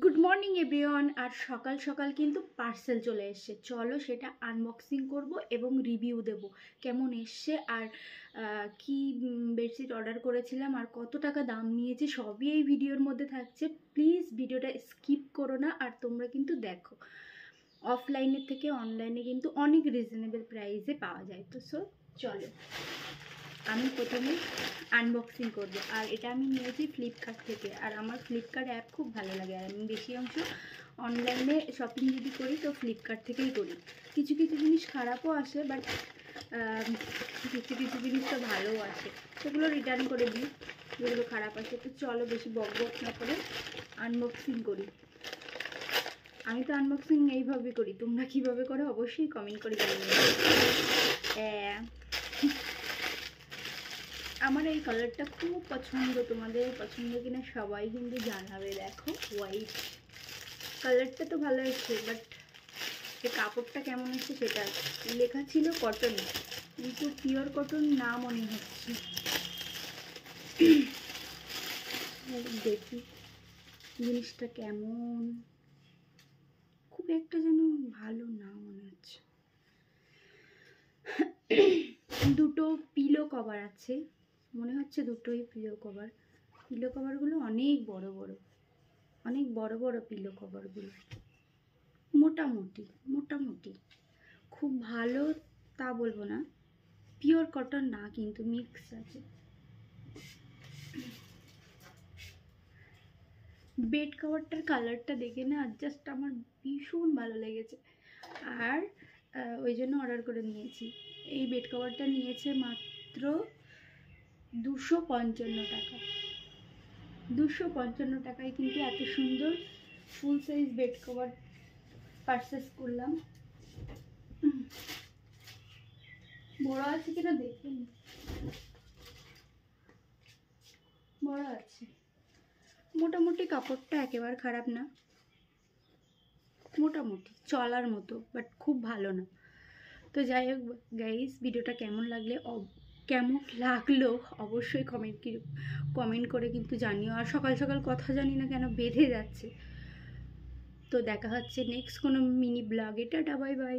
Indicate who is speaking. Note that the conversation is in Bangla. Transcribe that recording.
Speaker 1: Good morning everyone. আর সকাল সকাল কিন্তু পার্সেল চলে এসছে, চলো সেটা আনবক্সিং করব এবং রিভিউ দেব কেমন এসছে আর কি বেডশিট অর্ডার করেছিলাম আর কত টাকা দাম নিয়েছে সবই এই ভিডিওর মধ্যে থাকছে। প্লিজ ভিডিওটা স্কিপ করো না আর তোমরা কিন্তু দেখো। অফলাইনের থেকে অনলাইনে কিন্তু অনেক রিজনেবল প্রাইসে পাওয়া যায়। তো চলো আমি প্রথমে আনবক্সিং করব। আর এটা আমি নিয়েছি ফ্লিপকার্ট থেকে, আর আমার ফ্লিপকার্ট অ্যাপ খুব ভালো লাগে। আর আমি বেশি অংশ অনলাইনে শপিং যদি করি তো ফ্লিপকার্ট থেকেই করি। কিছু কিছু জিনিস খারাপও আসে, বাট কিছু কিছু জিনিস তো ভালোও আসে, সেগুলো রিটার্ন করে দিই যেগুলো খারাপ আসে। তো চলো বেশি বক বক না করে আনবক্সিং করি। আমি তো আনবক্সিং এইভাবে করি, তোমরা কীভাবে করো অবশ্যই কমেন্ট করে জানিয়ে। আমার এই কালারটা খুব পছন্দ, তোমাদের পছন্দ কিনা সবাই কিন্তু জানাবে। দেখো হোয়াইট কালারটা তো ভালো এসছে, বাট এই কাপড়টা কেমন এসছে সেটা লেখা ছিল কটন, কিন্তু পিওর কটন না মনে হচ্ছে। দেখি জিনিসটা কেমন, খুব একটা যেন ভালো না মনে হচ্ছে। দুটো পিলো কভার আছে, মনে হচ্ছে দুটোই পিলো কভার। পিলো কভারগুলো অনেক বড় বড়, অনেক বড় বড় পিলো কভারগুলো। মোটামুটি মোটামুটি খুব ভালো তা বলবো না, পিওর কটন না কিন্তু মিক্স আছে। বেড কভারটার কালারটা দেখে না জাস্ট আমার ভীষণ ভালো লেগেছে, আর ওই জন্য অর্ডার করে নিয়েছি। এই বেড কভারটা নিয়েছে মাত্র 255 টাকা। 255 টাকায় কিন্তু এত সুন্দর ফুল সাইজ বেড কভার পারচেস করলাম। বড় আছে কিনা দেখুন, বড় আছে। মোটামুটি কাপড়টা একেবারে খারাপ না, মোটামুটি চলার মতো, বাট খুব ভালো না। তো যাই হোক গাইস, ভিডিওটা কেমন লাগলো অবশ্যই কমেন্ট করে কিন্তু জানিও। আর সকাল সকাল কথা জানি না কেন বেঁধে যাচ্ছে। তো দেখা হচ্ছে নেক্সট কোনো মিনি ব্লগে। Tata bye bye.